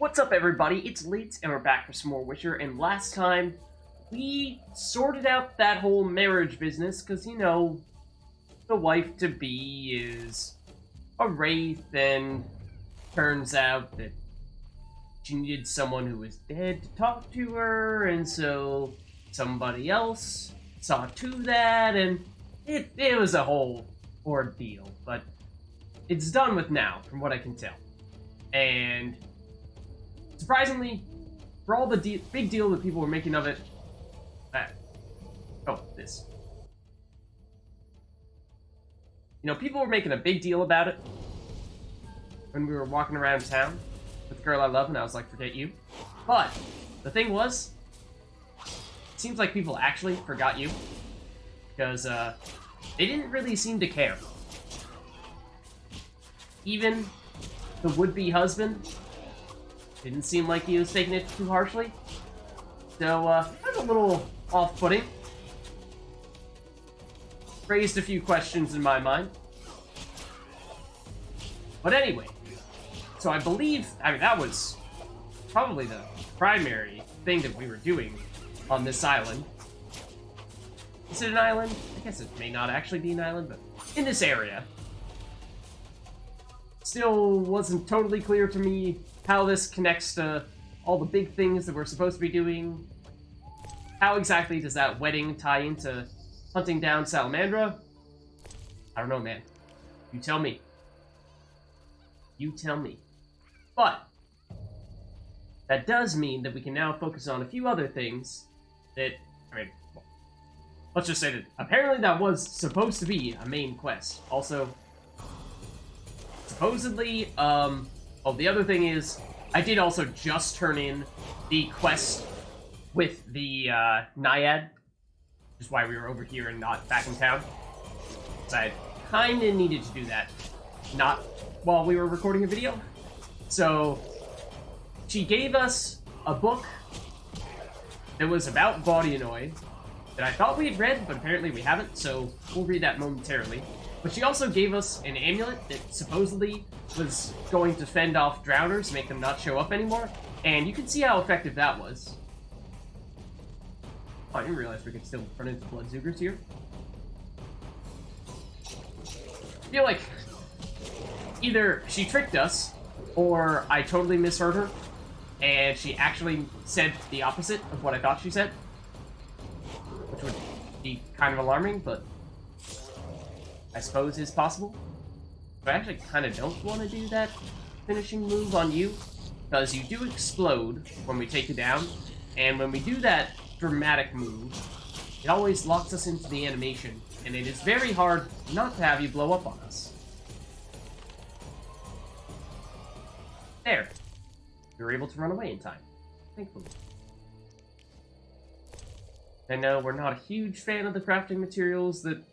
What's up, everybody? It's Lids, and we're back for some more Witcher, and last time, we sorted out that whole marriage business, because, you know, the wife-to-be is a wraith, and turns out that she needed someone who was dead to talk to her, and so somebody else saw to that, and it was a whole ordeal, but it's done with now, from what I can tell. And surprisingly, for all the big deal that people were making of it, this. You know, people were making a big deal about it when we were walking around town with the girl I love, and I was like, forget you. But the thing was, it seems like people actually forgot you, because they didn't really seem to care. Even the would-be husband didn't seem like he was taking it too harshly. So, that's a little off-putting. Raised a few questions in my mind. But anyway, so I believe, that was probably the primary thing that we were doing on this island. Is it an island? I guess it may not actually be an island, but in this area. Still wasn't totally clear to me how this connects to all the big things that we're supposed to be doing. How exactly does that wedding tie into hunting down Salamandra? I don't know, man. You tell me. You tell me. But that does mean that we can now focus on a few other things that, well, let's just say that apparently that was supposed to be a main quest. Also, supposedly, the other thing is, I did also just turn in the quest with the, Naiad, which is why we were over here and not back in town. So I kinda needed to do that, not while we were recording a video. So, she gave us a book that was about Vaudionoid that I thought we had read, but apparently we haven't, so we'll read that momentarily. But she also gave us an amulet that supposedly was going to fend off drowners, make them not show up anymore, and you can see how effective that was. Oh, I didn't realize we could still run into Bloodzoogers here. I feel like either she tricked us, or I totally misheard her, and she actually said the opposite of what I thought she said. Which would be kind of alarming, but I suppose is possible. But I actually kind of don't want to do that finishing move on you, because you do explode when we take you down, and when we do that dramatic move, it always locks us into the animation, and it is very hard not to have you blow up on us. There. We were able to run away in time, thankfully. I know we're not a huge fan of the crafting materials that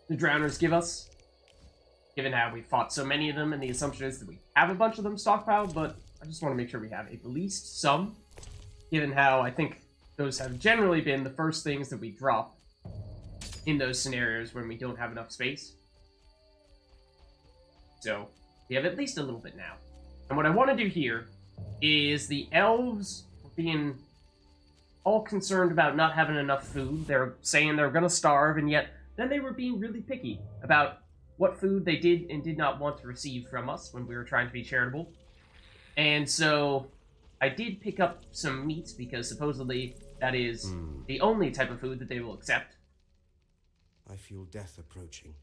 the drowners give us, given how we fought so many of them, and the assumption is that we have a bunch of them stockpiled, but I just want to make sure we have at least some, given how I think those have generally been the first things that we drop in those scenarios when we don't have enough space. So, we have at least a little bit now. And what I want to do here is the elves being all concerned about not having enough food. They're saying they're going to starve, and yet then they were being really picky about what food they did and did not want to receive from us when we were trying to be charitable. And so I did pick up some meat because supposedly that is the only type of food that they will accept. I feel death approaching.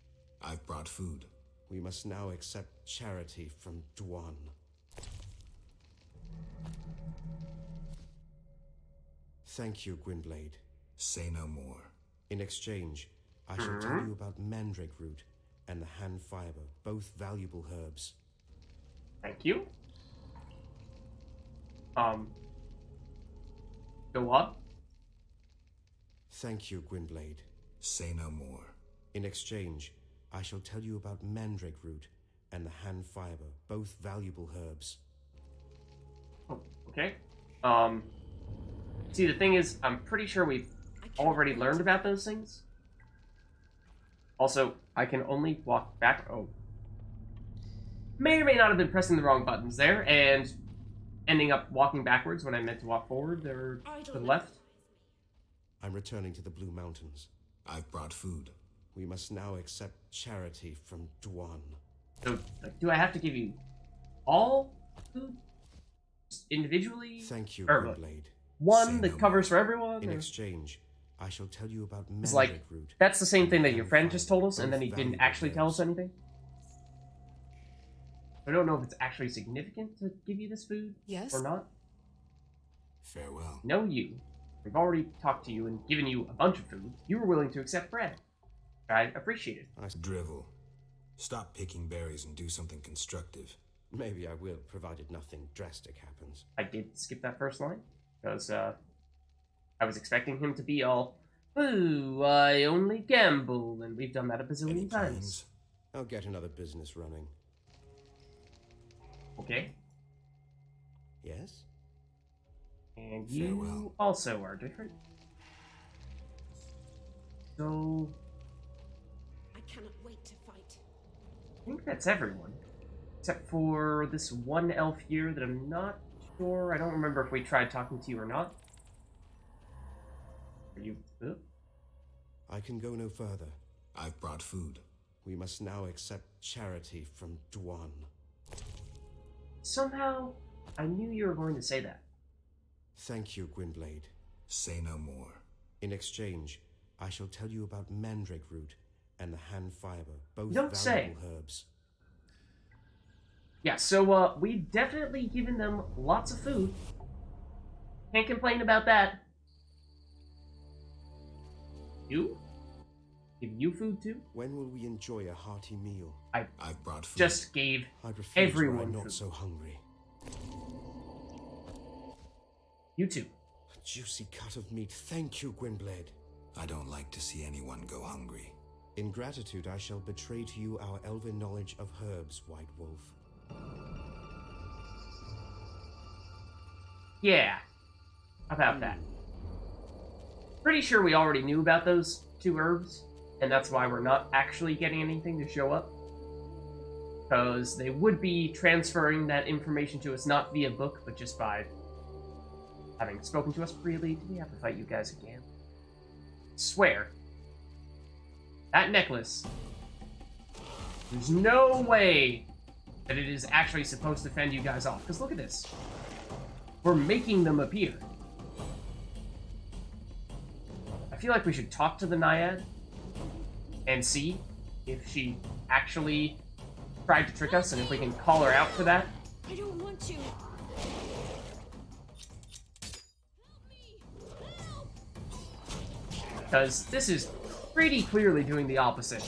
I've brought food. We must now accept charity from Dwan. Thank you, Gwynblade. Say no more. In exchange, I shall tell you about mandrake root and the hand fiber, both valuable herbs. Thank you. Go up. Thank you, Gwynblade. Say no more. In exchange, I shall tell you about mandrake root and the hand fiber, both valuable herbs. Oh, okay. See, the thing is, I'm pretty sure we've already learned about those things. Also, I can only walk back. Oh. May or may not have been pressing the wrong buttons there, and ending up walking backwards when I meant to walk forward or to the left. I'm returning to the Blue Mountains. I've brought food. We must now accept charity from Dwan. So, like, do I have to give you all food? Just individually? Thank you, Or Gwynblade. one that covers for everyone? In Or... exchange, I shall tell you about It's Mandrake like, Root. that's the same thing that your and friend just told us, and both then he didn't valuable actually tell us herbs. anything? I don't know if it's actually significant to give you this food Yes? or not. Farewell. No, you. We've already talked to you and given you a bunch of food. You were willing to accept bread. I appreciate it. Drivel. Stop picking berries and do something constructive. Maybe I will, provided nothing drastic happens. I did skip that first line, because, I was expecting him to be all, "Ooh, I only gamble," and we've done that a Any bazillion times. plans? I'll get another business running. Okay? Yes? And you Farewell. also are different. So, I cannot wait to fight. I think that's everyone. Except for this one elf here that I'm not sure. I don't remember if we tried talking to you or not. Are you... I can go no further. I've brought food. We must now accept charity from Dwan. Somehow, I knew you were going to say that. Thank you, Gwynblade. Say no more. In exchange, I shall tell you about Mandrake Root and the hand fiber, both Don't say. valuable herbs. Yeah, so, we've definitely given them lots of food. Can't complain about that. You? Give you food too? When will we enjoy a hearty meal? I've brought food. Just gave I'd refuse everyone were I not food. so hungry. You too. A juicy cut of meat. Thank you, Gwynblade. I don't like to see anyone go hungry. In gratitude, I shall betray to you our elven knowledge of herbs, White Wolf. Yeah. How about that? Pretty sure we already knew about those two herbs, and that's why we're not actually getting anything to show up. Because they would be transferring that information to us not via book, but just by having spoken to us freely. Do we have to fight you guys again? Swear. That necklace. There's no way that it is actually supposed to fend you guys off. Because look at this. We're making them appear. I feel like we should talk to the Naiad and see if she actually tried to trick us and if we can call her out for that. I don't want to. Because this is pretty clearly doing the opposite.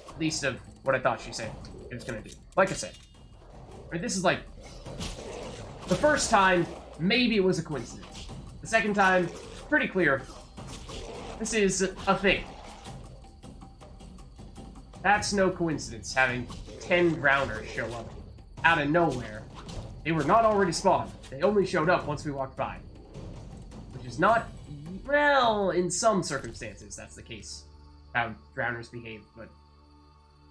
At least of what I thought she said it was going to do. Like I said. This is like... The first time, maybe it was a coincidence. The second time, pretty clear. This is a thing. That's no coincidence, having 10 drowners show up out of nowhere. They were not already spawned. They only showed up once we walked by. Which is not... Well, in some circumstances, that's the case. How drowners behave, but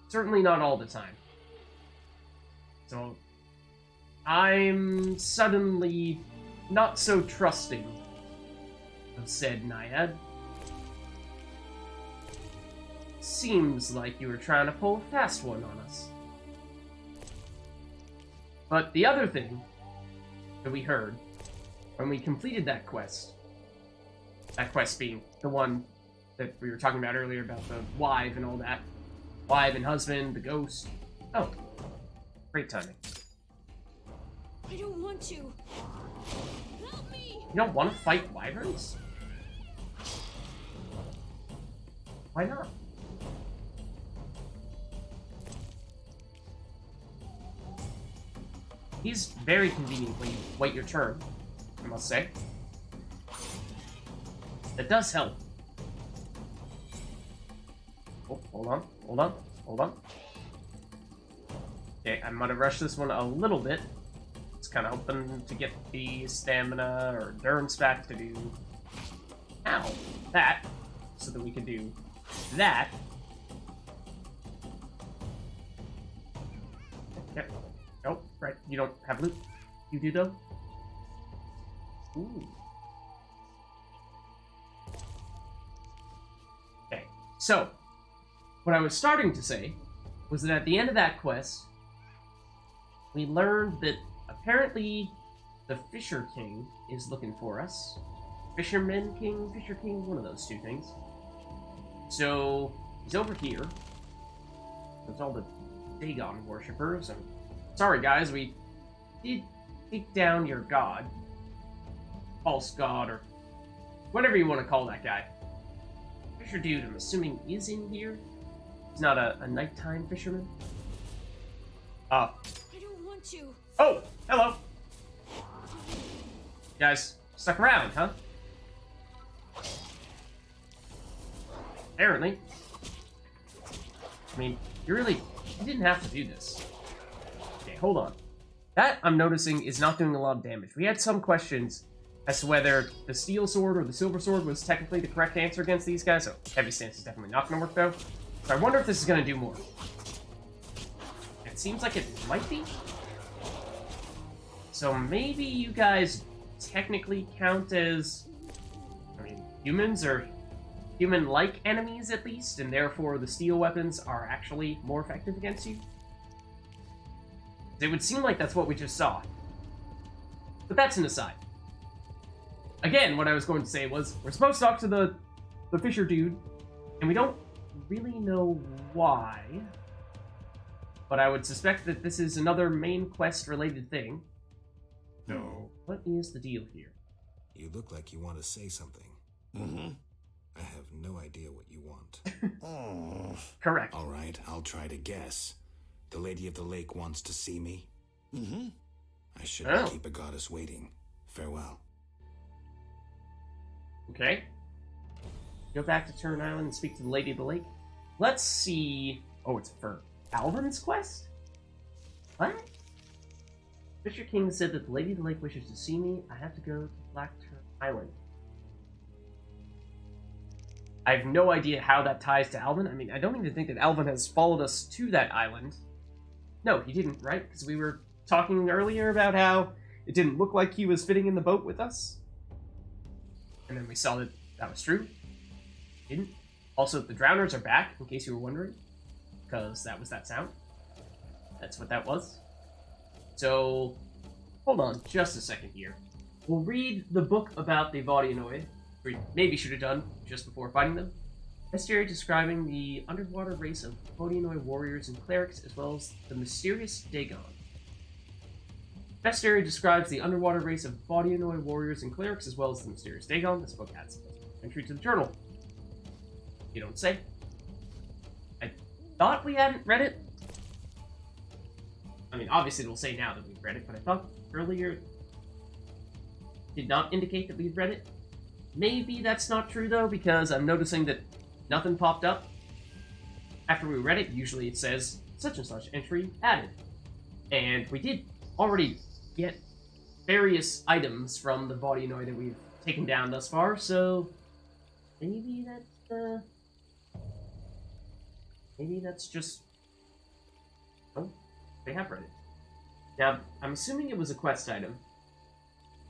certainly not all the time. So, I'm suddenly not so trusting of said Naiad. Seems like you were trying to pull a fast one on us. But the other thing that we heard when we completed that quest being the one that we were talking about earlier about the wife and all that. Wife and husband, the ghost. Oh, great timing. I don't want to. Help me! You don't want to fight wyverns? Why not? He's very convenient when you wait your turn, I must say. That does help. Oh, hold on. Okay, I'm gonna rush this one a little bit. Just kind of hoping to get the stamina or endurance back to do... Ow! That. So that we can do that. Okay. Oh, right. You don't have loot. You do, though? Ooh. Okay, so, what I was starting to say was that at the end of that quest, we learned that apparently the Fisher King is looking for us. Fisher King, one of those two things. So, he's over here. There's all the Dagon worshippers. And sorry guys, we did take down your god. False god, or whatever you want to call that guy. Fisher dude, I'm assuming, is in here. He's not a nighttime fisherman. I don't want you. Oh, hello. You guys stuck around, huh? Apparently. I mean, you didn't have to do this. Okay, hold on. That, I'm noticing, is not doing a lot of damage. We had some questions as to whether the steel sword or the silver sword was technically the correct answer against these guys. So, heavy stance is definitely not going to work, though. So I wonder if this is going to do more. It seems like it might be. So maybe you guys technically count as, humans, or human-like enemies at least, and therefore the steel weapons are actually more effective against you? It would seem like that's what we just saw. But that's an aside. Again, what I was going to say was, we're supposed to talk to the Fisher dude, and we don't really know why. But I would suspect that this is another main quest-related thing. So, what is the deal here? You look like you want to say something. Mm-hmm. I have no idea what you want. Correct. All right, I'll try to guess. The Lady of the Lake wants to see me? Mm-hmm. I shouldn't keep a goddess waiting. Farewell. Okay. Go back to Turn Island and speak to the Lady of the Lake. Let's see... Oh, it's for Alvin's quest? What? Fisher King said that the Lady of the Lake wishes to see me. I have to go to Black Turn Island. I have no idea how that ties to Alvin. I mean, I don't even think that Alvin has followed us to that island. No, he didn't, right? Because we were talking earlier about how it didn't look like he was fitting in the boat with us. And then we saw that that was true. Didn't. Also, the drowners are back, in case you were wondering. Because that was that sound. That's what that was. So, hold on just a second here. We'll read the book about the Vaudionoid, we maybe should have done just before fighting them. Bestiary describing the underwater race of Vaudionoid warriors and clerics, as well as the mysterious Dagon. Bestiary describes the underwater race of Vaudionoid warriors and clerics, as well as the mysterious Dagon. This book adds entry to the journal. You don't say. I thought we hadn't read it. I mean, obviously it'll say now that we've read it, but I thought earlier it did not indicate that we'd read it. Maybe that's not true, though, because I'm noticing that nothing popped up after we read it. Usually it says, such and such entry added. And we did already get various items from the Vaudionoid that we've taken down thus far, so maybe that's just... Oh, they have read it. Now, I'm assuming it was a quest item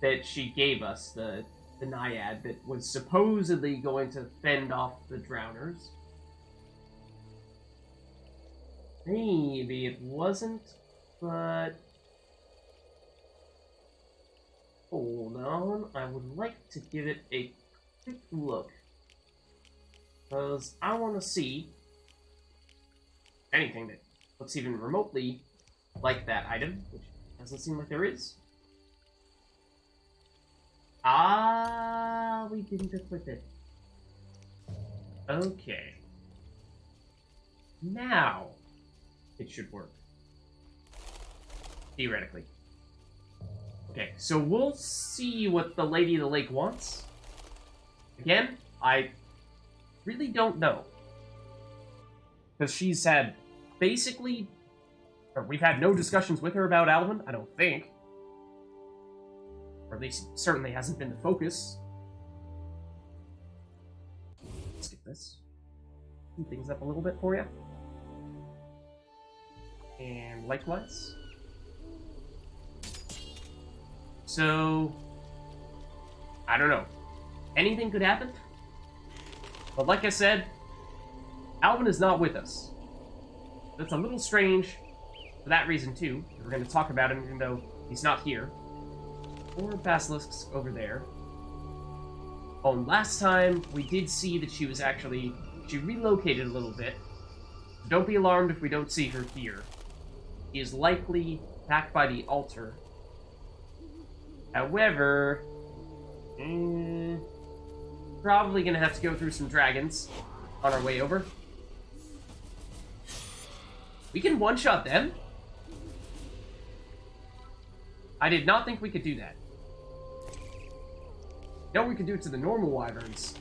that she gave us, the Naiad, that was supposedly going to fend off the drowners. Maybe it wasn't, but... Hold on, I would like to give it a quick look. Because I want to see anything that looks even remotely like that item, which doesn't seem like there is. Ah, we didn't equip it. Okay. Now, it should work. Theoretically. Okay, so we'll see what the Lady of the Lake wants. Again, I really don't know. Because she's had basically... Or we've had no discussions with her about Alvin, I don't think. Or at least, certainly hasn't been the focus. Let's get this. Speed things up a little bit for you. And likewise. So, I don't know. Anything could happen. But like I said, Alvin is not with us. That's a little strange for that reason, too. We're going to talk about him even though he's not here. 4 basilisks over there. Oh, and last time we did see that she was actually... She relocated a little bit. So don't be alarmed if we don't see her here. She is likely back by the altar. However... probably gonna have to go through some dragons on our way over. We can one-shot them? I did not think we could do that. No, we could do it to the normal wyverns.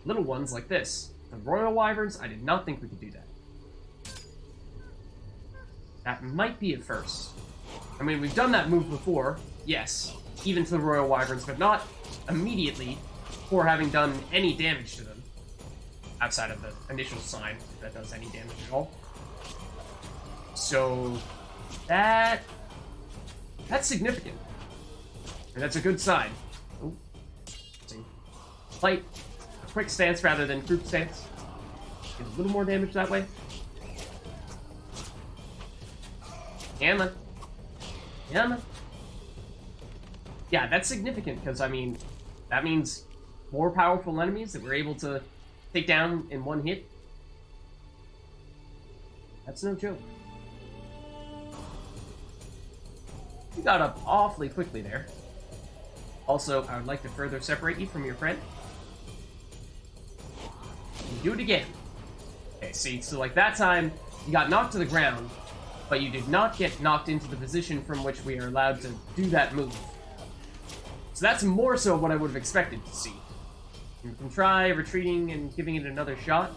Little ones like this. The royal wyverns, I did not think we could do that. That might be a first. I mean, we've done that move before, yes, even to the royal wyverns, but not immediately before having done any damage to them. Outside of the initial sign, if that does any damage at all. So, that's significant. And that's a good sign. Oh, fight. A quick stance rather than group stance. Get a little more damage that way. Hammer. Hammer. Yeah, that's significant, because, I mean, that means more powerful enemies that we're able to take down in one hit. That's no joke. You got up awfully quickly there. Also, I would like to further separate you from your friend. You do it again. Okay, see, so like that time, you got knocked to the ground, but you did not get knocked into the position from which we are allowed to do that move. So that's more so what I would have expected to see. You can try retreating and giving it another shot.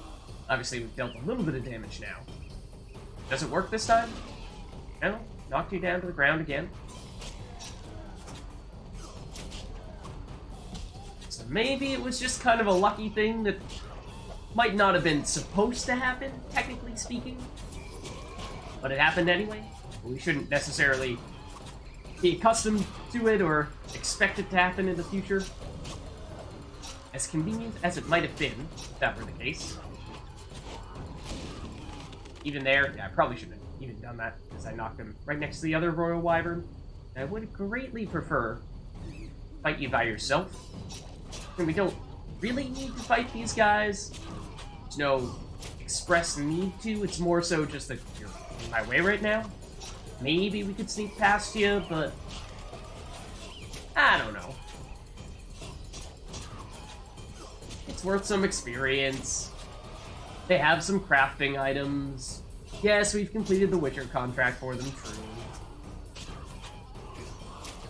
Obviously, we've dealt a little bit of damage now. Does it work this time? No? Knocked you down to the ground again. So maybe it was just kind of a lucky thing that might not have been supposed to happen, technically speaking. But it happened anyway. We shouldn't necessarily be accustomed to it or expect it to happen in the future. As convenient as it might have been, if that were the case. Even there, yeah, I probably shouldn't have even done that, because I knocked him right next to the other royal wyvern. I would greatly prefer to fight you by yourself. And we don't really need to fight these guys. There's no express need to, it's more so just that you're in my way right now. Maybe we could sneak past you, but I don't know. It's worth some experience. They have some crafting items. Yes, we've completed the Witcher contract for them, true.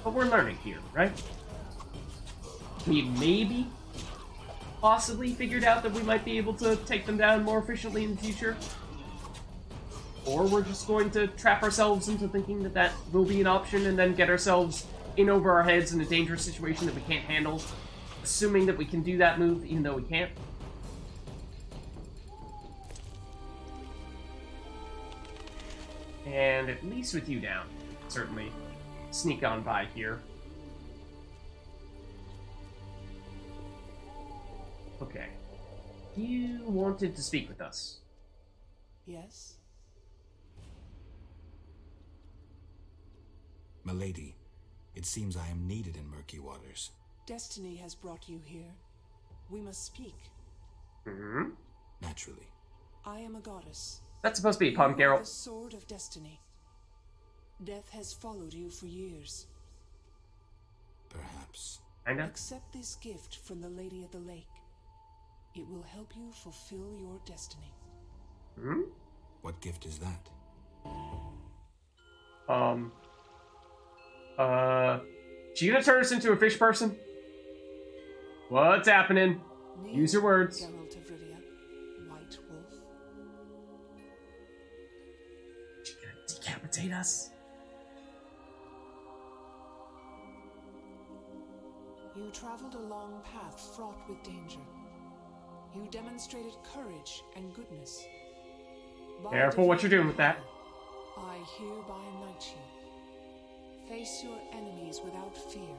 But we're learning here, right? We maybe, possibly figured out that we might be able to take them down more efficiently in the future. Or we're just going to trap ourselves into thinking that that will be an option and then get ourselves in over our heads in a dangerous situation that we can't handle, assuming that we can do that move even though we can't. And at least with you down, certainly sneak on by here. Okay. You wanted to speak with us. Yes? Milady, it seems I am needed in murky waters. Destiny has brought you here. We must speak. Mm-hmm. Naturally. I am a goddess. That's supposed to be upon You are Geralt. the sword of destiny. Death has followed you for years. Perhaps. Kinda. Accept this gift from the Lady of the Lake. It will help you fulfill your destiny. Hmm? What gift is that? She gonna turn us into a fish person? What's happening? Use your words. Geralt of Rivia, White Wolf. She gonna decapitate us? You traveled a long path fraught with danger. You demonstrated courage and goodness. By Careful what you're doing with that. I hereby knight you. Face your enemies without fear.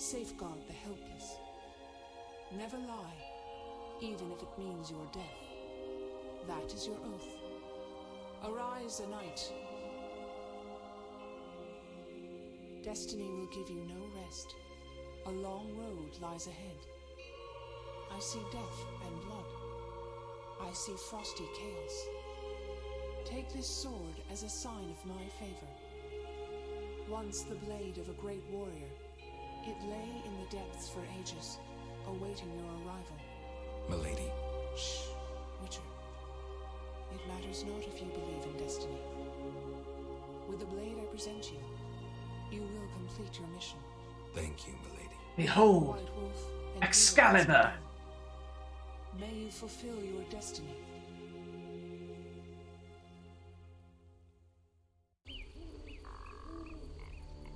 Safeguard the helpless. Never lie, even if it means your death. That is your oath. Arise, a knight. Destiny will give you no rest. A long road lies ahead. I see death and blood. I see frosty chaos. Take this sword as a sign of my favor. Once the blade of a great warrior, it lay in the depths for ages, awaiting your arrival. Milady. Shh, Witcher. It matters not if you believe in destiny. With the blade I present you, you will complete your mission. Thank you, milady. Behold, White Wolf and Excalibur! may you fulfill your destiny.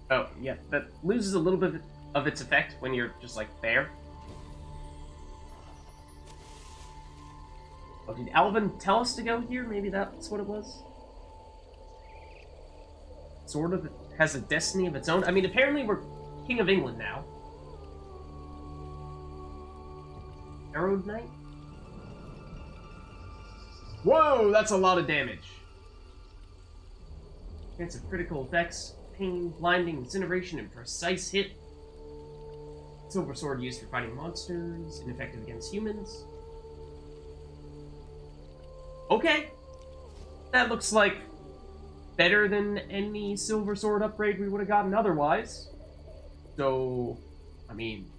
Oh, yeah, that loses a little bit of its effect when you're just, like, there. Oh, did Alvin tell us to go here? Maybe that's what it was? Sort of has a destiny of its own. I mean, apparently we're King of England now. Arrowed Knight? Whoa, that's a lot of damage. Chance of critical effects, pain, blinding, incineration, and precise hit. Silver sword used for fighting monsters, ineffective against humans. Okay. That looks like better than any silver sword upgrade we would have gotten otherwise. So, I mean,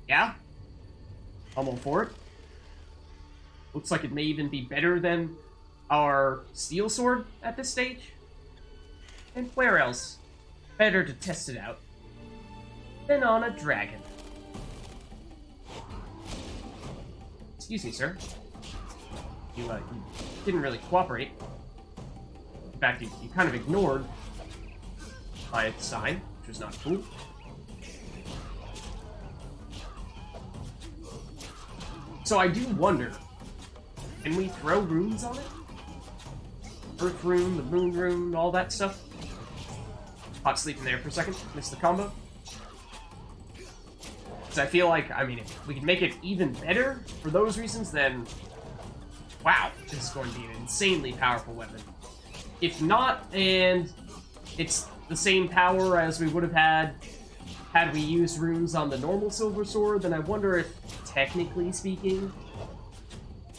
yeah. I'm all for it. Looks like it may even be better than our steel sword at this stage. And where else? Better to test it out than on a dragon. Excuse me, sir. You didn't really cooperate. In fact, you kind of ignored my sign, which was not cool. So I do wonder, can we throw runes on it? Earth rune, the moon rune, all that stuff? Hot sleeping there for a second, missed the combo. Because I feel like, I mean, if we can make it even better for those reasons, then wow, this is going to be an insanely powerful weapon. If not, and it's the same power as we would have had we used runes on the normal silver sword, then I wonder if, technically speaking,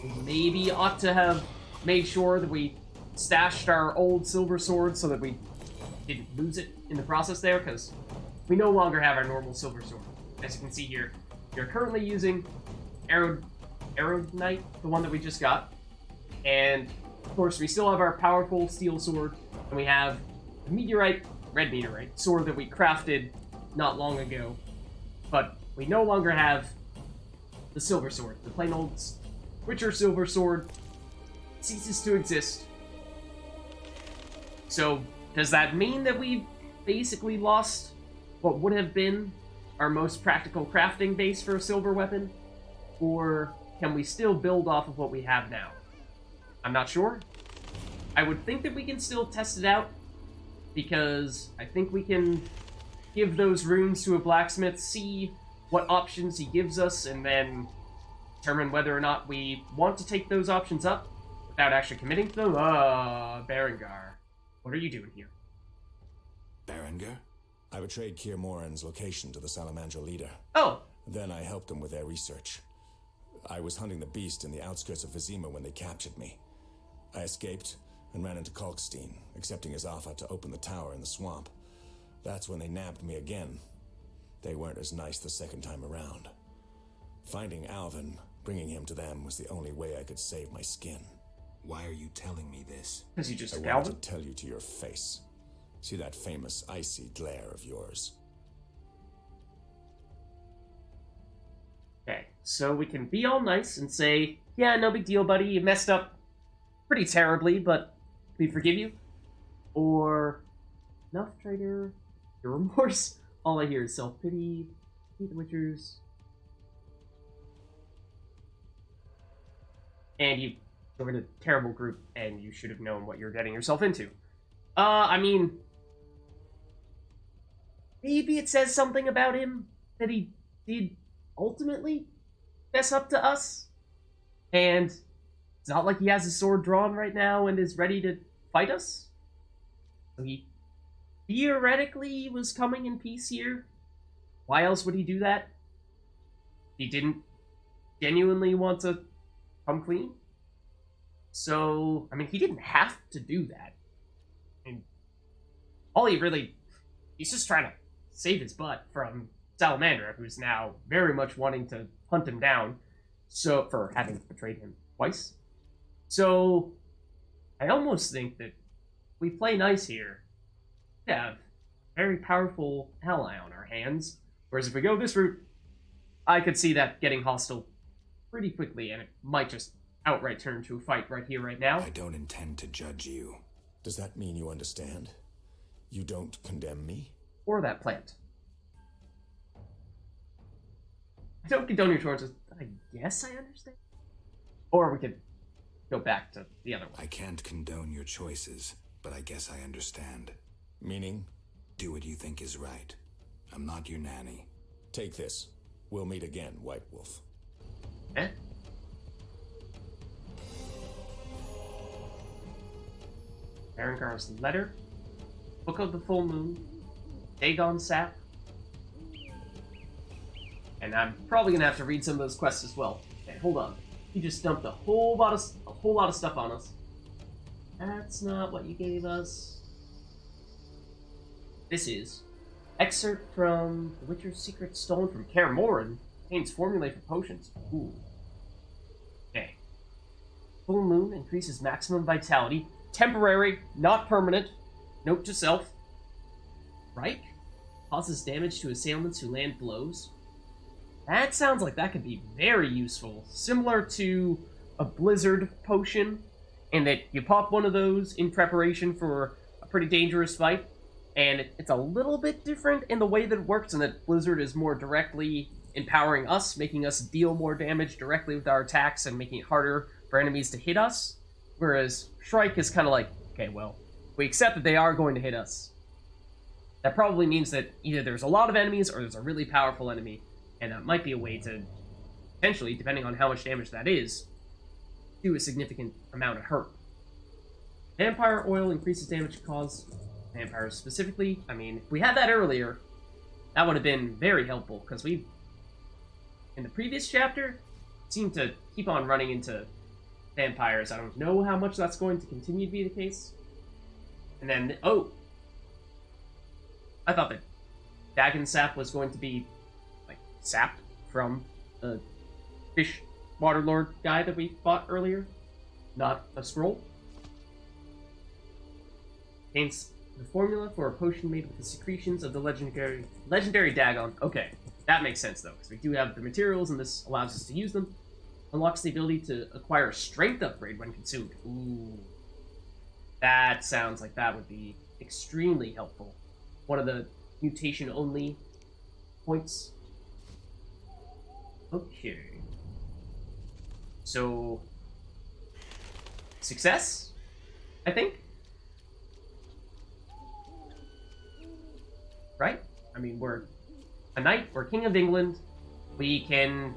we maybe ought to have made sure that we stashed our old silver sword so that we didn't lose it in the process there, because we no longer have our normal silver sword. As you can see here, you're currently using Arrowed Knight, the one that we just got. And, of course, we still have our powerful steel sword, and we have the red meteorite sword that we crafted not long ago. But we no longer have the silver sword. The plain old Witcher silver sword ceases to exist. So, does that mean that we basically lost what would have been our most practical crafting base for a silver weapon? Or can we still build off of what we have now? I'm not sure. I would think that we can still test it out, because I think we can give those runes to a blacksmith, see what options he gives us, and then determine whether or not we want to take those options up without actually committing to them. Berengar. What are you doing here? Berengar? I betrayed Kier Moran's location to the Salamandra leader. Oh! Then I helped them with their research. I was hunting the beast in the outskirts of Vizima when they captured me. I escaped and ran into Kalkstein, accepting his offer to open the tower in the swamp. That's when they nabbed me again. They weren't as nice the second time around. Finding Alvin, bringing him to them, was the only way I could save my skin. Why are you telling me this? Because you just I scowled? wanted to tell you to your face. See that famous icy glare of yours? Okay, so we can be all nice and say, yeah, no big deal, buddy, you messed up pretty terribly, but we forgive you. Or, enough, traitor, your remorse. All I hear is self-pity, hate the Witchers. And you joined a terrible group, and you should have known what you're getting yourself into. I mean, maybe it says something about him that he did ultimately mess up to us. And it's not like he has his sword drawn right now and is ready to fight us. So he theoretically was coming in peace here. Why else would he do that? He didn't genuinely want to come clean. So, I mean, he didn't have to do that. I mean, he's just trying to save his butt from Salamander, who's now very much wanting to hunt him down, so for having betrayed him twice. So, I almost think that if we play nice here, we have a very powerful ally on our hands. Whereas if we go this route, I could see that getting hostile pretty quickly, and it might just outright turn to a fight right here, right now. I don't intend to judge you. Does that mean you understand? You don't condemn me? Or that plant. I don't condone your choices. I guess I understand. Or we could go back to the other one. I can't condone your choices, but I guess I understand. Meaning? Do what you think is right. I'm not your nanny. Take this. We'll meet again, White Wolf. Eh? Berengar's letter, Book of the Full Moon, Dagon Sap, and I'm probably gonna have to read some of those quests as well. Okay, hold on. You just dumped a whole lot of stuff on us. That's not what you gave us. This is excerpt from The Witcher's Secret stolen from Kaer Morhen. Contains formulae for potions. Ooh. Okay. Full moon increases maximum vitality. Temporary, not permanent. Note to self. Reich causes damage to assailants who land blows. That sounds like that could be very useful. Similar to a blizzard potion, in that you pop one of those in preparation for a pretty dangerous fight. And it's a little bit different in the way that it works, in that blizzard is more directly empowering us, making us deal more damage directly with our attacks and making it harder for enemies to hit us. Whereas Shrike is kind of like, okay, well, we accept that they are going to hit us. That probably means that either there's a lot of enemies or there's a really powerful enemy, and that might be a way to, potentially, depending on how much damage that is, do a significant amount of hurt. Vampire oil increases damage caused vampires specifically. I mean, if we had that earlier, that would have been very helpful, because we, in the previous chapter, seemed to keep on running into vampires. I don't know how much that's going to continue to be the case. And then, oh! I thought that Dagon Sap was going to be, like, sapped from the fish waterlord guy that we fought earlier. Not a scroll. Contains the formula for a potion made with the secretions of the legendary Dagon. Okay, that makes sense, though, because we do have the materials, and this allows us to use them. Unlocks the ability to acquire a strength upgrade when consumed. Ooh. That sounds like that would be extremely helpful. One of the mutation-only points. Okay. So, success, I think? Right? I mean, we're a knight, we're King of England, we can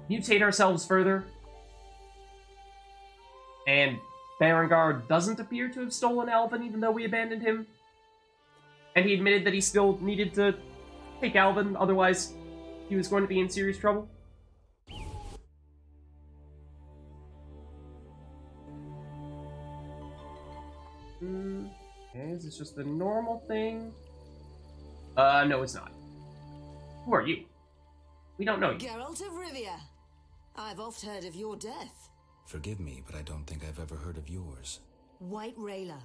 mutate ourselves further, and Berengar doesn't appear to have stolen Alvin, even though we abandoned him. And he admitted that he still needed to take Alvin, otherwise he was going to be in serious trouble. Okay, is this just the normal thing? No, it's not. Who are you? We don't know you. Geralt of Rivia. I've oft heard of your death. Forgive me, but I don't think I've ever heard of yours. White Rayla.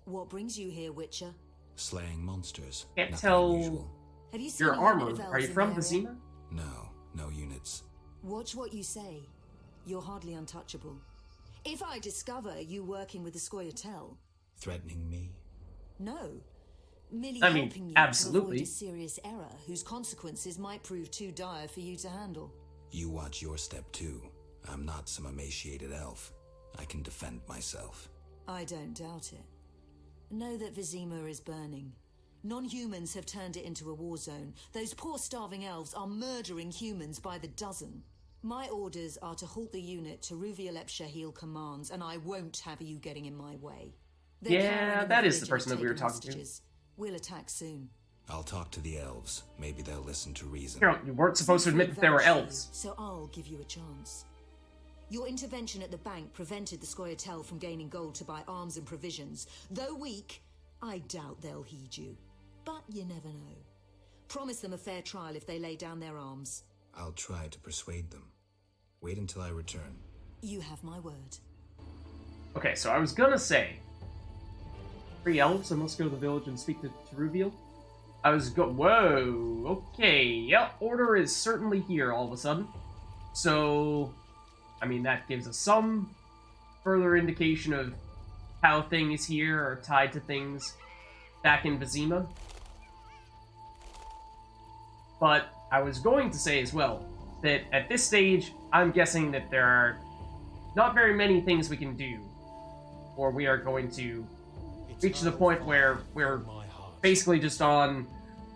What brings you here, Witcher? Slaying monsters. Can't Nothing tell unusual. Have you seen your a unit armor. of Are you elves from in the area? Vizima? No, no units. Watch what you say. You're hardly untouchable. If I discover you working with the Scoia'tael... Threatening me? No. Merely I mean, helping you absolutely. to avoid a serious error whose consequences might prove too dire for you to handle. You watch your step too. I'm not some emaciated elf. I can defend myself. I don't doubt it. Know that Vizima is burning. Non-humans have turned it into a war zone. Those poor starving elves are murdering humans by the dozen. My orders are to halt the unit to Ruvia Lepshahil commands, and I won't have you getting in my way. They're Yeah, cowering in that is village the person and that we were taking talking to. hostages. We'll attack soon. I'll talk to the elves. Maybe they'll listen to reason. Geralt, you weren't supposed to admit that there were elves. So I'll give you a chance. Your intervention at the bank prevented the Scoia'tael from gaining gold to buy arms and provisions. Though weak, I doubt they'll heed you. But you never know. Promise them a fair trial if they lay down their arms. I'll try to persuade them. Wait until I return. You have my word. Okay, so I was gonna say... 3 elves, I must go to the village and speak to Ruvia. Whoa, okay, yep, order is certainly here all of a sudden. So, I mean, that gives us some further indication of how things here are tied to things back in Vizima. But I was going to say as well that at this stage, I'm guessing that there are not very many things we can do, or we are going to reach the point where we're basically just on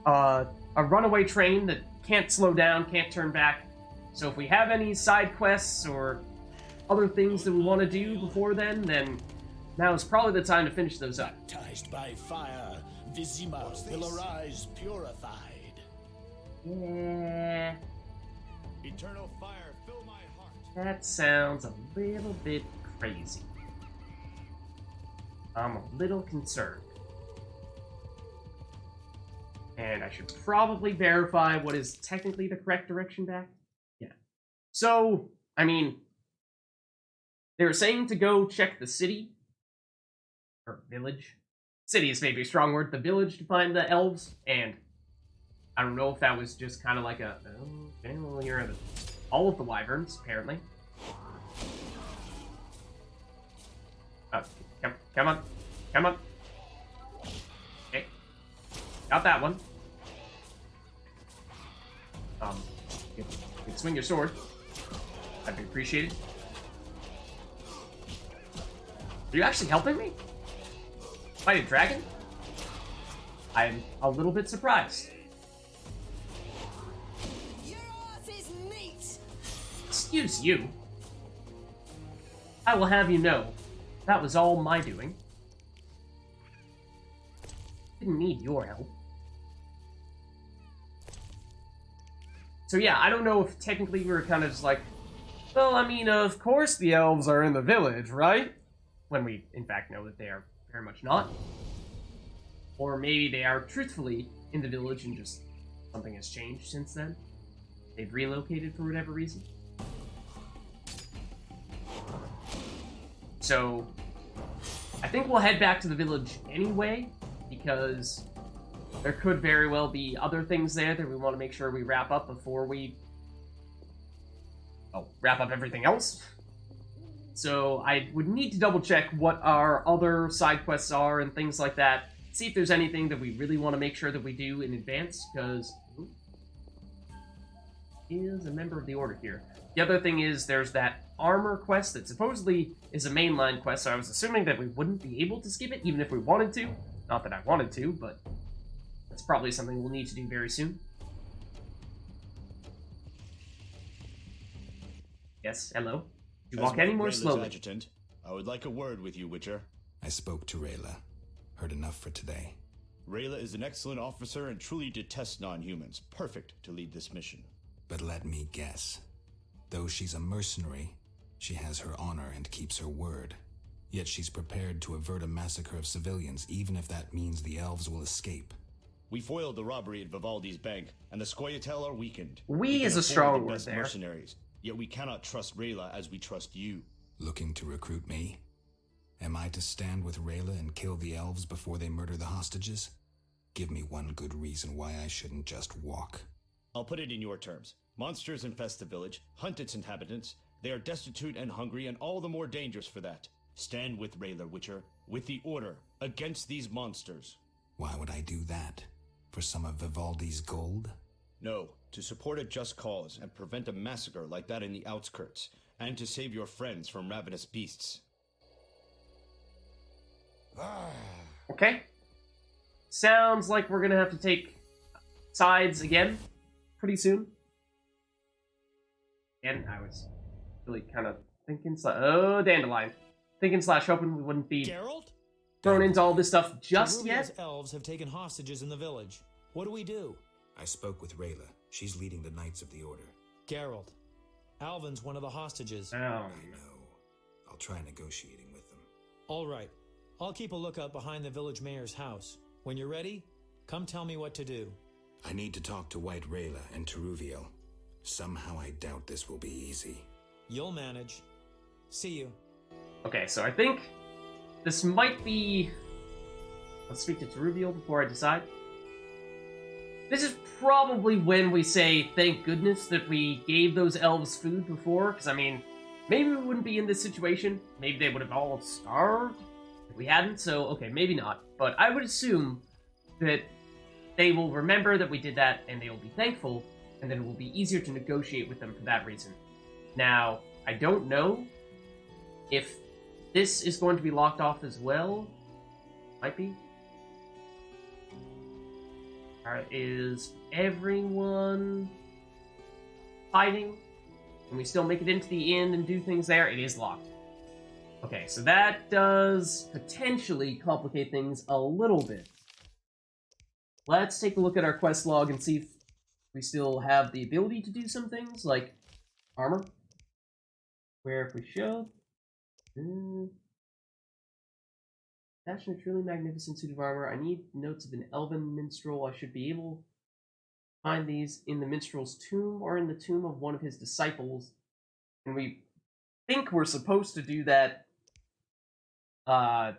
a runaway train that can't slow down, can't turn back. So if we have any side quests or other things that we want to do before then now is probably the time to finish those up. Baptized by fire, Vizima will arise purified. Yeah, Eternal fire, fill my heart. that sounds a little bit crazy. I'm a little concerned. And I should probably verify what is technically the correct direction back. Yeah. So, I mean, they were saying to go check the city. Or village. City is maybe a strong word. The village to find the elves. And I don't know if that was just kind of like a... Okay, well, here are all of the wyverns, apparently. Oh, come on. Come on. Okay. Got that one. You can swing your sword. That'd be appreciated. Are you actually helping me? Fight a dragon? I'm a little bit surprised. Your ass is meat! Excuse you. I will have you know, that was all my doing. Didn't need your help. So yeah, I don't know if technically we were kind of just like, well, I mean, of course the elves are in the village, right? When we, in fact, know that they are very much not. Or maybe they are truthfully in the village and just something has changed since then. They've relocated for whatever reason. So, I think we'll head back to the village anyway, because there could very well be other things there that we want to make sure we wrap up before we... wrap up everything else. So I would need to double check what our other side quests are and things like that. See if there's anything that we really want to make sure that we do in advance, because... is a member of the Order here. The other thing is there's that armor quest that supposedly is a mainline quest, so I was assuming that we wouldn't be able to skip it, even if we wanted to. Not that I wanted to, but that's probably something we'll need to do very soon. Yes, hello? You walk any more slowly. Adjutant, I would like a word with you, Witcher. I spoke to Rayla. Heard enough for today. Rayla is an excellent officer and truly detests non-humans. Perfect to lead this mission. But let me guess. Though she's a mercenary, she has her honor and keeps her word. Yet she's prepared to avert a massacre of civilians, even if that means the elves will escape. We foiled the robbery at Vivaldi's bank, and the Scoia'tael are weakened. We is can a afford strong the word best there. mercenaries, yet we cannot trust Rayla as we trust you. Looking to recruit me? Am I to stand with Rayla and kill the elves before they murder the hostages? Give me one good reason why I shouldn't just walk. I'll put it in your terms. Monsters infest the village, hunt its inhabitants. They are destitute and hungry, and all the more dangerous for that. Stand with Rayla, Witcher, with the Order, against these monsters. Why would I do that? For some of Vivaldi's gold? No, to support a just cause and prevent a massacre like that in the outskirts, and to save your friends from ravenous beasts. Okay. sounds like we're gonna have to take sides again pretty soon. And I was really kind of thinking, oh, Dandelion. Thinking / hoping we wouldn't be Geralt? thrown into all this stuff just Rubia's yet. elves have taken hostages in the village. What do we do? I spoke with Rayla. She's leading the Knights of the Order. Geralt, Alvin's one of the hostages. Oh, I know. I'll try negotiating with them. All right. I'll keep a lookout behind the village mayor's house. When you're ready, come tell me what to do. I need to talk to White Rayla and Teruviel. Somehow I doubt this will be easy. You'll manage. See you. okay, so I think this might be... Let's speak to Teruviel before I decide. This is probably when we say, thank goodness that we gave those elves food before, because, I mean, maybe we wouldn't be in this situation. Maybe they would have all starved if we hadn't, so, okay, maybe not. But I would assume that they will remember that we did that, and they will be thankful, and then it will be easier to negotiate with them for that reason. Now, I don't know if this is going to be locked off as well. Might be. Alright, is everyone hiding? Can we still make it into the inn and do things there? It is locked. Okay, so that does potentially complicate things a little bit. Let's take a look at our quest log and see if we still have the ability to do some things, like armor. Where if we show... Fashion a truly magnificent suit of armor. I need notes of an elven minstrel. I should be able to find these in the minstrel's tomb or in the tomb of one of his disciples. And we think we're supposed to do that and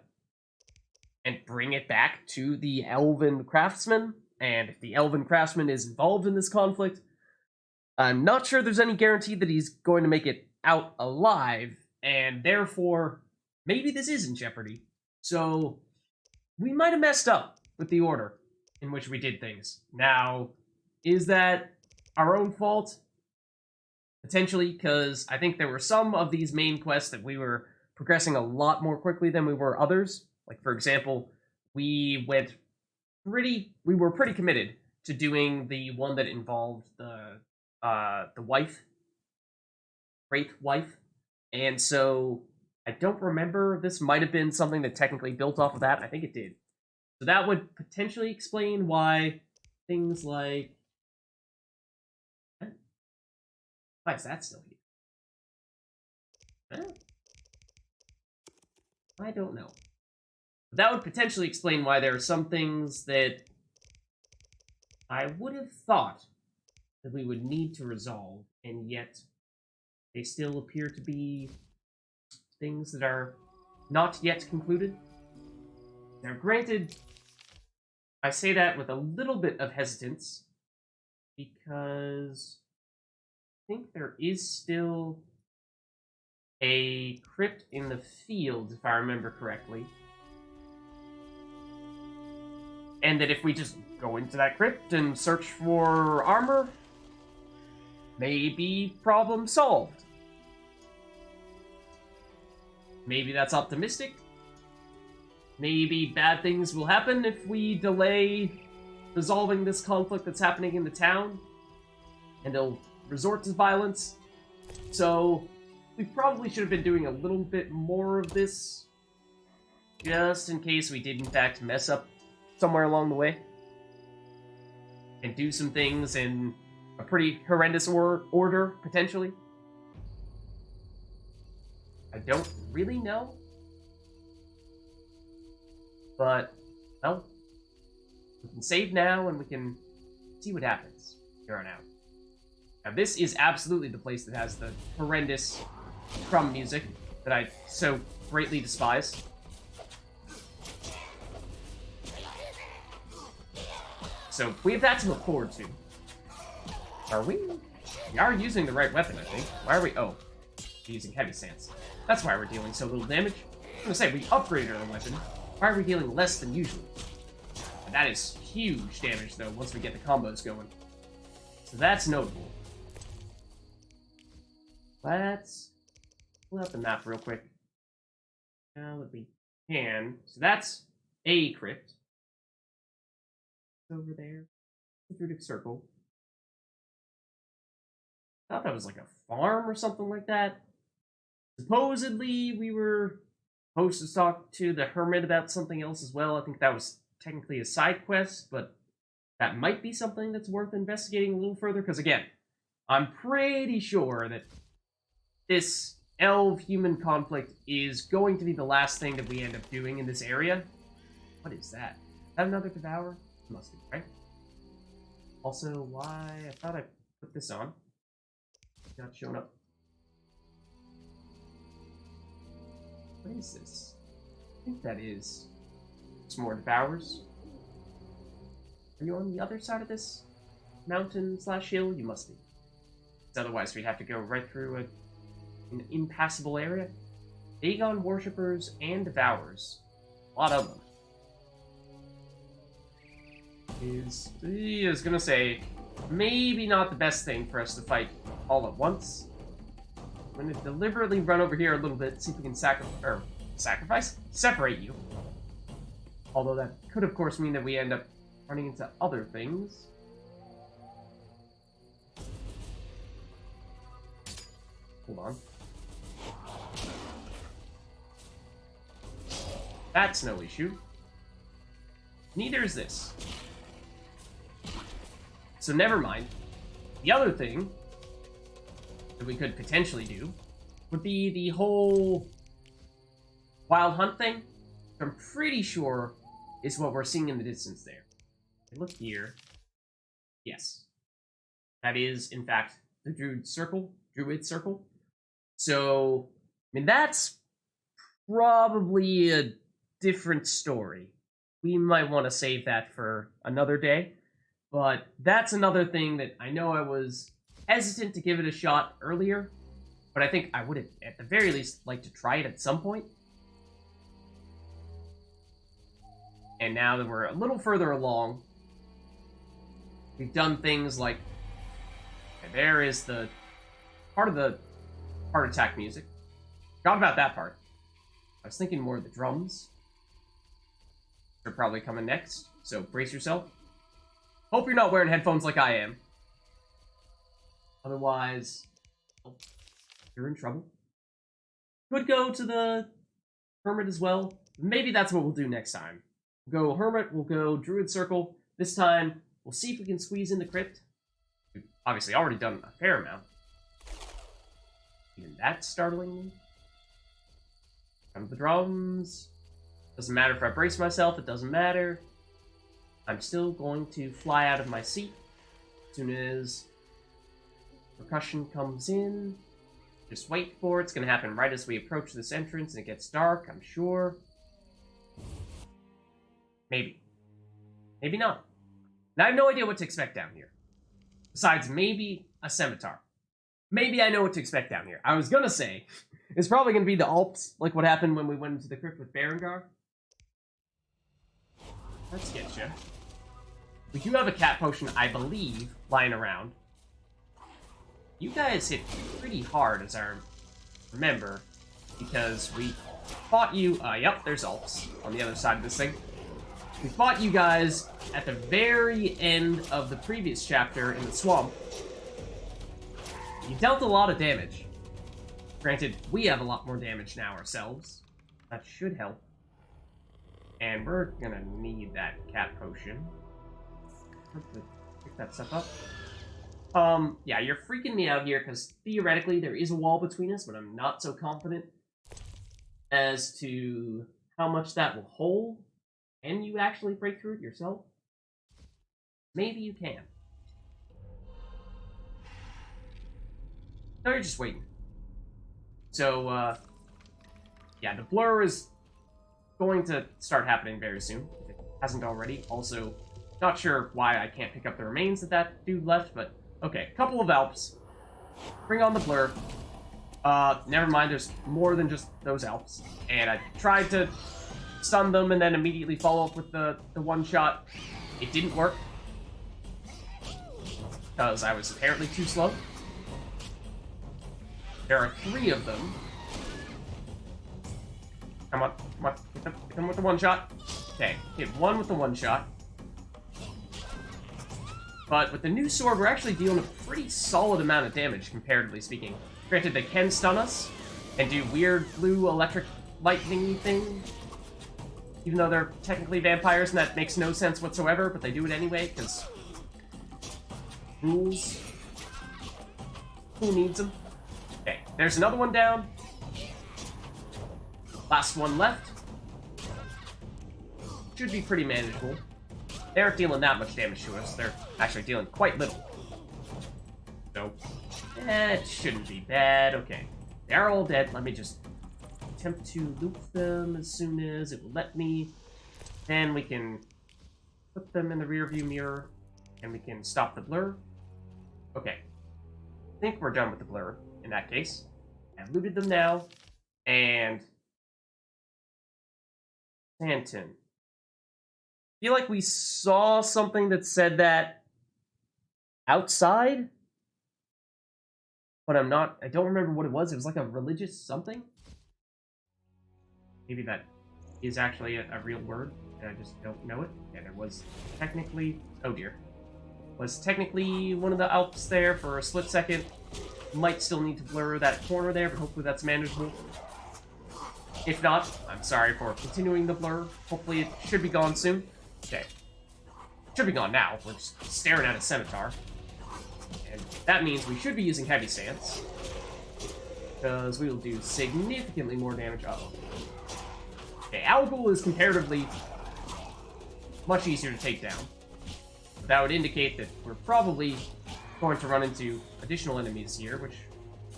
bring it back to the elven craftsman. And if the elven craftsman is involved in this conflict, I'm not sure there's any guarantee that he's going to make it out alive, and therefore, maybe this is in jeopardy. So, we might have messed up with the order in which we did things. Now, is that our own fault? Potentially, because I think there were some of these main quests that we were progressing a lot more quickly than we were others. Like, for example, we were pretty committed to doing the one that involved the wife, great wife, and so I don't remember. This might have been something that technically built off of that. I think it did. So that would potentially explain why things like... Why is that still here? I don't know. That would potentially explain why there are some things that I would have thought that we would need to resolve, and yet they still appear to be things that are not yet concluded. Now, granted, I say that with a little bit of hesitance, because I think there is still a crypt in the field, if I remember correctly. And that if we just go into that crypt and search for armor, maybe problem solved. Maybe that's optimistic. Maybe bad things will happen if we delay resolving this conflict that's happening in the town, and they'll resort to violence. So, we probably should have been doing a little bit more of this, just in case we did in fact mess up somewhere along the way, and do some things in a pretty horrendous order, potentially. I don't really know. But, well, we can save now and we can see what happens here on out. Now, this is absolutely the place that has the horrendous crumb music that I so greatly despise. So, we have that to look forward to. Are we? We are using the right weapon, I think. Why are we? Oh, we're using heavy stance. That's why we're dealing so little damage. I'm gonna say, we upgraded our weapon. Why are we dealing less than usual? And that is huge damage, though, once we get the combos going. So that's notable. Let's pull out the map real quick. Now that we can. So that's a crypt. over there? The Druidic Circle. I thought that was like a farm or something like that. Supposedly, we were supposed to talk to the hermit about something else as well. I think that was technically a side quest, but that might be something that's worth investigating a little further, because again, I'm pretty sure that this elf-human conflict is going to be the last thing that we end up doing in this area. What is that? Is that another Devourer? Must be, right? Also, why? I thought I put this on. Not showing up. What is this? I think that is some more Devourers. Are you on the other side of this mountain/hill? You must be. Otherwise, we'd have to go right through an impassable area. Dagon worshippers and Devourers. A lot of them. I was gonna say, maybe not the best thing for us to fight all at once. I'm gonna deliberately run over here a little bit, see if we can separate you. Although that could, of course, mean that we end up running into other things. Hold on. That's no issue. Neither is this. So never mind. The other thing that we could potentially do would be the whole wild hunt thing. I'm pretty sure is what we're seeing in the distance there. Look here. Yes. That is, in fact, the Druid Circle. So, I mean, that's probably a different story. We might want to save that for another day. But that's another thing that I know I was hesitant to give it a shot earlier. But I think I would have, at the very least, liked to try it at some point. And now that we're a little further along, we've done things like, okay, there is the part of the heart attack music. Forgot about that part. I was thinking more of the drums. They're probably coming next, so brace yourself. Hope you're not wearing headphones like I am. Otherwise, you're in trouble. Could go to the Hermit as well. Maybe that's what we'll do next time. We'll go Hermit, we'll go Druid Circle. This time, we'll see if we can squeeze in the Crypt. We've obviously already done a fair amount. Even that's startling me. Come to the drums. Doesn't matter if I brace myself, it doesn't matter. I'm still going to fly out of my seat as soon as percussion comes in. Just wait for it. It's going to happen right as we approach this entrance and it gets dark, I'm sure. Maybe. Maybe not. Now I have no idea what to expect down here. Besides maybe a scimitar. Maybe I know what to expect down here. I was going to say, it's probably going to be the Alps, like what happened when we went into the crypt with Berengar. Let's get you. We do have a cat potion, I believe, lying around. You guys hit pretty hard, as I remember, because we fought you... yep, there's Alps on the other side of this thing. We fought you guys at the very end of the previous chapter in the swamp. You dealt a lot of damage. Granted, we have a lot more damage now ourselves. That should help. And we're gonna need that cat potion. Pick that stuff up. Yeah, you're freaking me out here, because theoretically there is a wall between us, but I'm not so confident as to how much that will hold. Can you actually break through it yourself? Maybe you can. No, you're just waiting. So, yeah, the blur is going to start happening very soon, if it hasn't already. Also, not sure why I can't pick up the remains that dude left, but okay, couple of Alps. Bring on the blur. Never mind, there's more than just those Alps. And I tried to stun them and then immediately follow up with the one shot. It didn't work. Because I was apparently too slow. There are 3 of them. Come on, come on. Hit them with the one shot. Okay, hit one with the one shot. But with the new sword, we're actually dealing a pretty solid amount of damage, comparatively speaking. Granted, they can stun us and do weird blue electric lightning thing. Even though they're technically vampires, and that makes no sense whatsoever, but they do it anyway, because rules. Who needs them? Okay, there's another one down. Last one left. Should be pretty manageable. They aren't dealing that much damage to us. They're actually dealing quite little. So, it shouldn't be bad. Okay, they are all dead. Let me just attempt to loop them as soon as it will let me. Then we can put them in the rearview mirror, and we can stop the blur. Okay, I think we're done with the blur in that case. I've looted them now, and Stanton. I feel like we saw something that said that outside, but I don't remember what it was. It was like a religious something. Maybe that is actually a real word, and I just don't know it. Yeah, there was technically, oh dear, was technically one of the Alps there for a split second. Might still need to blur that corner there, but hopefully that's manageable. If not, I'm sorry for continuing the blur. Hopefully it should be gone soon. Okay. Should be gone now. We're just staring at a scimitar. And that means we should be using heavy stance. Because we will do significantly more damage. Uh-oh. Okay, Algol is comparatively much easier to take down. But that would indicate that we're probably going to run into additional enemies here, which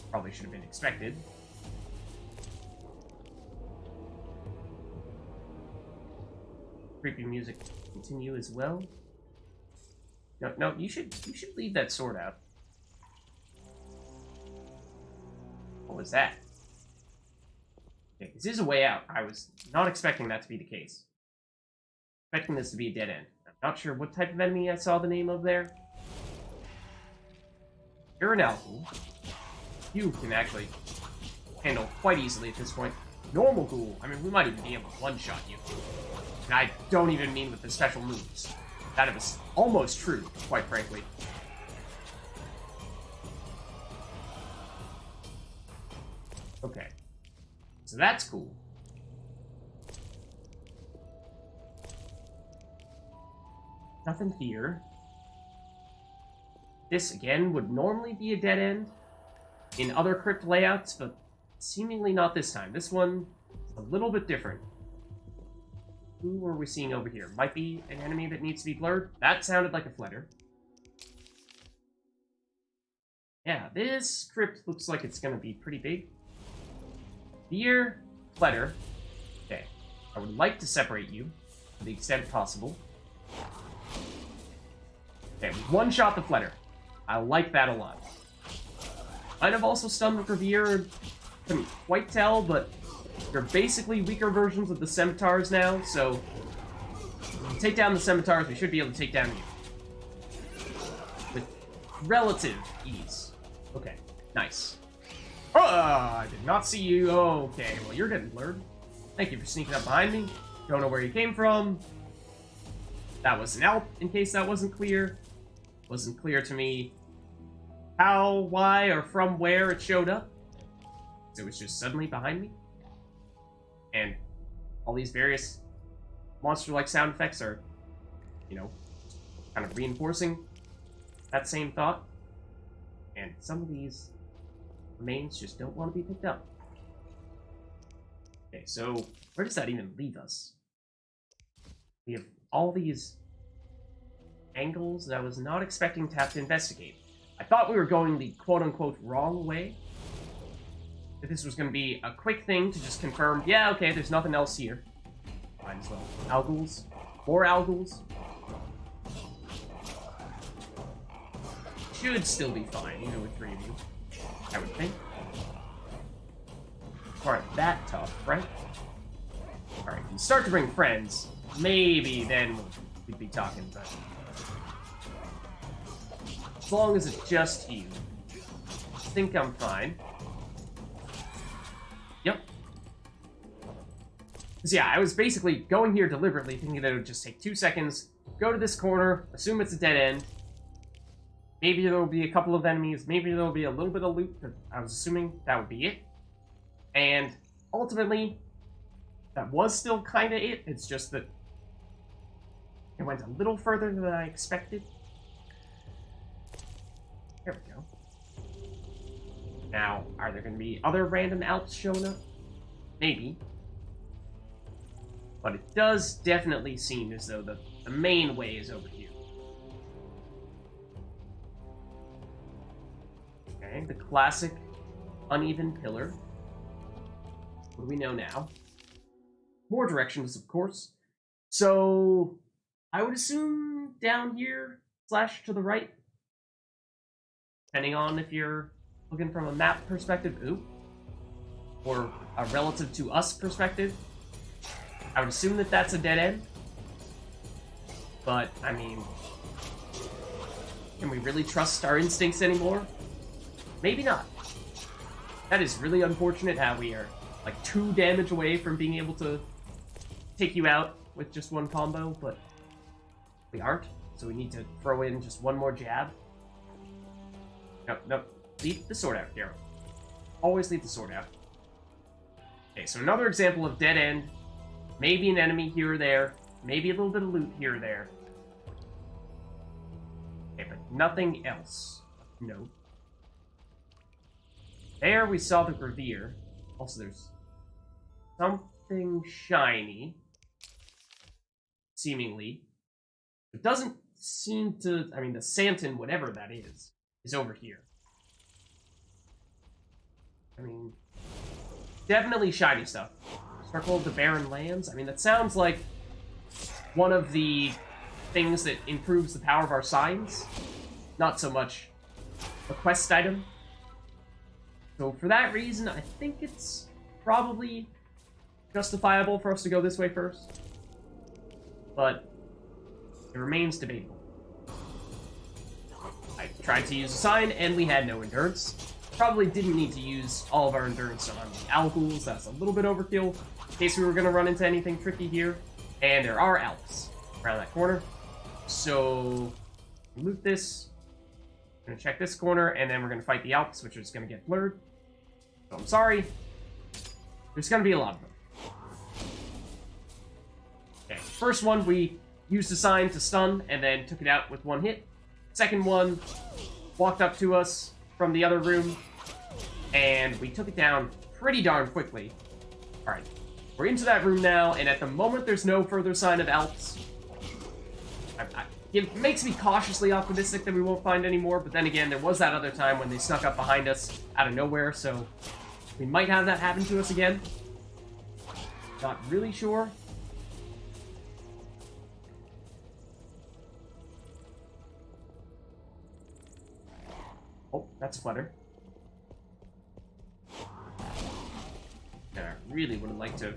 probably should have been expected. Creepy music continue as well. No, you should leave that sword out. What was that? Okay, this is a way out. I was not expecting that to be the case. Expecting this to be a dead end. I'm not sure what type of enemy I saw the name of there. You're an Algol. You can actually handle quite easily at this point. Normal ghoul, I mean, we might even be able to one-shot you. And I don't even mean with the special moves. That was almost true, quite frankly. Okay. So that's cool. Nothing here. This, again, would normally be a dead end in other crypt layouts, but seemingly not this time. This one is a little bit different. Who are we seeing over here? Might be an enemy that needs to be blurred. That sounded like a flutter. Yeah, this crypt looks like it's going to be pretty big. Dear flutter. Okay, I would like to separate you to the extent possible. Okay, one-shot the flutter. I like that a lot. Might have also stunned with Revere. Couldn't quite tell, but they're basically weaker versions of the scimitars now, so if we take down the scimitars, we should be able to take down you. With relative ease. Okay, nice. Oh, I did not see you. Oh, okay, well, you're getting blurred. Thank you for sneaking up behind me. Don't know where you came from. That was an Alp, in case that wasn't clear. Wasn't clear to me how, why, or from where it showed up. It was just suddenly behind me. And all these various monster-like sound effects are, you know, kind of reinforcing that same thought. And some of these remains just don't want to be picked up. Okay, so where does that even leave us? We have all these angles that I was not expecting to have to investigate. I thought we were going the quote-unquote wrong way. That this was going to be a quick thing to just confirm, yeah, okay, there's nothing else here. Might as well. Algols. More Algols. Should still be fine, even with 3 of you. I would think. Aren't that tough, right? Alright, if you start to bring friends, maybe then we'd be talking, but as long as it's just you, I think I'm fine. Yep. Because yeah, I was basically going here deliberately, thinking that it would just take 2 seconds, go to this corner, assume it's a dead end, Maybe there will be a couple of enemies. Maybe there will be a little bit of loot, but I was assuming that would be it. And ultimately, that was still kind of it. It's just that it went a little further than I expected. There we go. Now, are there going to be other random Alps showing up? Maybe. But it does definitely seem as though the main way is over here. Okay, the classic uneven pillar. What do we know now? More directions, of course. So, I would assume down here, / to the right. Depending on if you're looking from a map perspective, or a relative to us perspective. I would assume that that's a dead end. But, I mean, can we really trust our instincts anymore? Maybe not. That is really unfortunate how we are like 2 damage away from being able to take you out with just one combo, but we aren't, so we need to throw in just one more jab. No, leave the sword out, Geralt. Always leave the sword out. Okay, so another example of dead end. Maybe an enemy here or there. Maybe a little bit of loot here or there. Okay, but nothing else. No. There we saw the Revere. Also, there's something shiny. Seemingly. It doesn't seem to... I mean, the Santin, whatever that is over here. I mean, definitely shiny stuff. Circle of the Barren Lands. I mean, that sounds like one of the things that improves the power of our signs. Not so much a quest item. So for that reason, I think it's probably justifiable for us to go this way first. But it remains debatable. I tried to use a sign, and we had no endurance. Probably didn't need to use all of our endurance on the Alghouls. That's a little bit overkill, in case we were going to run into anything tricky here. And there are Alps around that corner. So, loot this. I'm going to check this corner, and then we're going to fight the Alps, which is going to get blurred. So I'm sorry. There's going to be a lot of them. Okay, first one, we used a sign to stun, and then took it out with one hit. Second one walked up to us from the other room, and we took it down pretty darn quickly. Alright, we're into that room now, and at the moment there's no further sign of Alps. It makes me cautiously optimistic that we won't find any more, but then again, there was that other time when they snuck up behind us out of nowhere, so we might have that happen to us again. Not really sure. Oh, that's a flutter. And I really would have liked to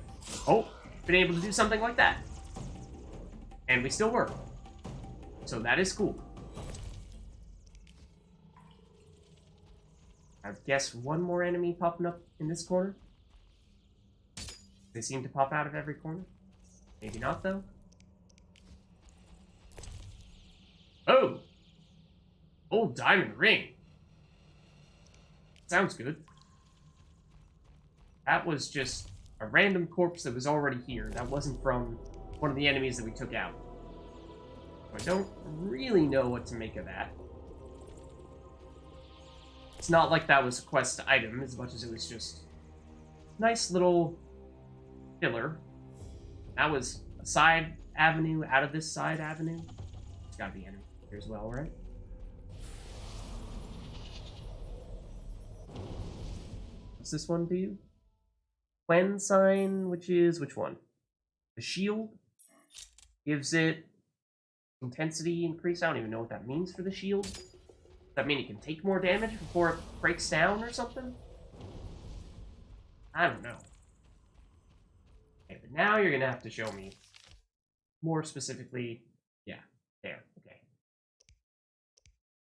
have, been able to do something like that. And we still were. So that is cool. I guess one more enemy popping up in this corner. They seem to pop out of every corner. Maybe not, though. Oh! Old diamond ring. Sounds good. That was just a random corpse that was already here. That wasn't from one of the enemies that we took out. I don't really know what to make of that. It's not like that was a quest item as much as it was just a nice little filler. That was a side avenue out of this side avenue. There's gotta be enemy here as well, right? What's this one do? Quen sign, which is which one? The shield gives it intensity increase. I don't even know what that means for the shield. Does that mean it can take more damage before it breaks down or something? I don't know. Okay, but now you're gonna have to show me more specifically. Yeah, there. Okay.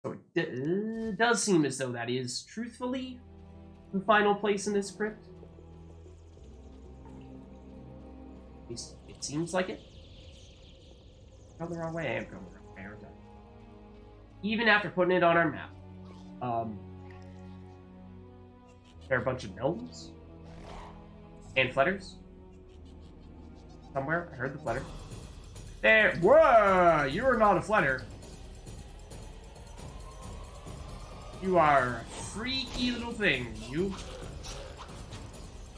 So it does seem as though that is truthfully the final place in this crypt. At least it seems like it. Going the wrong way. I am going the wrong way, aren't I? even after putting it on our map. There are a bunch of gnomes. And flutters. Somewhere, I heard the flutter. There, whoa! You are not a flutter. You are a freaky little thing, you.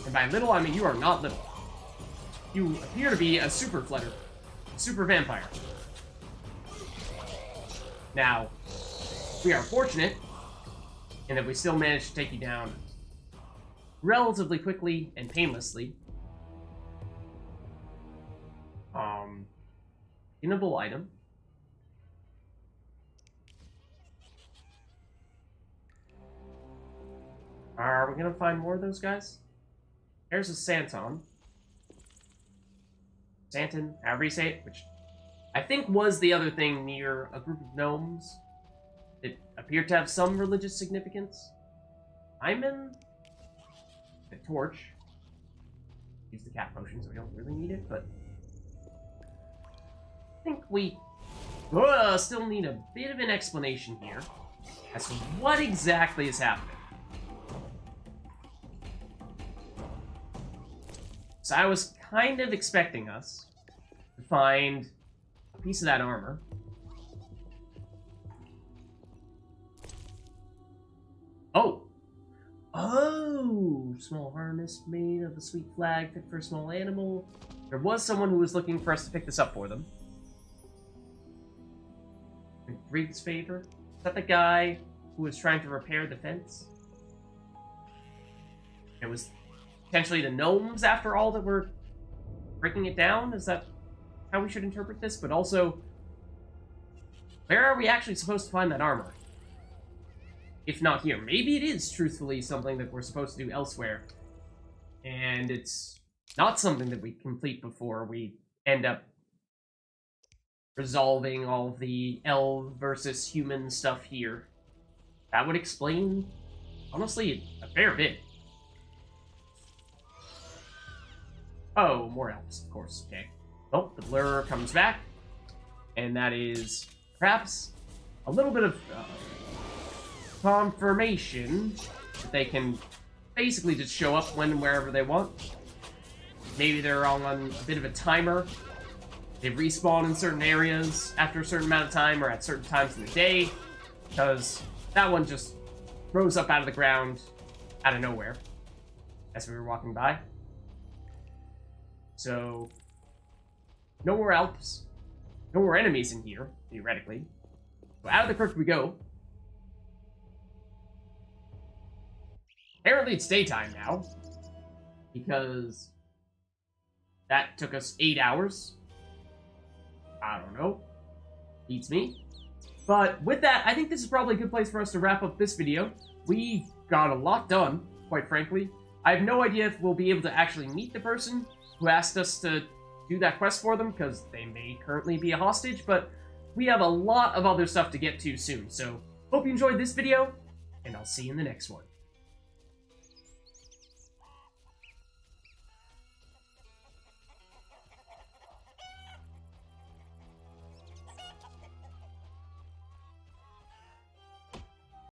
And by little, I mean you are not little. You appear to be a super flutter. Super vampire. Now, we are fortunate in that we still managed to take you down relatively quickly and painlessly. Innable item. Are we gonna find more of those guys? There's a Santon. Santon, however you say it, which I think was the other thing near a group of gnomes. It appeared to have some religious significance. Hyman? A torch. Use the cat potion, so we don't really need it, but I think we still need a bit of an explanation here as to what exactly is happening. So I was kind of expecting us to find a piece of that armor. Oh! Oh! Small harness made of a sweet flag fit for a small animal. There was someone who was looking for us to pick this up for them. In Grieg's favor? Is that the guy who was trying to repair the fence? It was potentially the gnomes, after all, that were breaking it down? Is that how we should interpret this? But also, where are we actually supposed to find that armor? If not here. Maybe it is, truthfully, something that we're supposed to do elsewhere. And it's not something that we complete before we end up resolving all the elf versus human stuff here. That would explain, honestly, a fair bit. Oh, more elves, of course. Okay. Oh, the blur comes back. And that is perhaps a little bit of confirmation that they can basically just show up when and wherever they want. Maybe they're on a bit of a timer. They respawn in certain areas after a certain amount of time or at certain times in the day. Because that one just rose up out of the ground out of nowhere as we were walking by. So, no more elves. No more enemies in here, theoretically. So out of the crypt we go. Apparently it's daytime now. Because that took us 8 hours. I don't know. Beats me. But with that, I think this is probably a good place for us to wrap up this video. We got a lot done, quite frankly. I have no idea if we'll be able to actually meet the person who asked us to do that quest for them, because they may currently be a hostage, but we have a lot of other stuff to get to soon. So, hope you enjoyed this video, and I'll see you in the next one.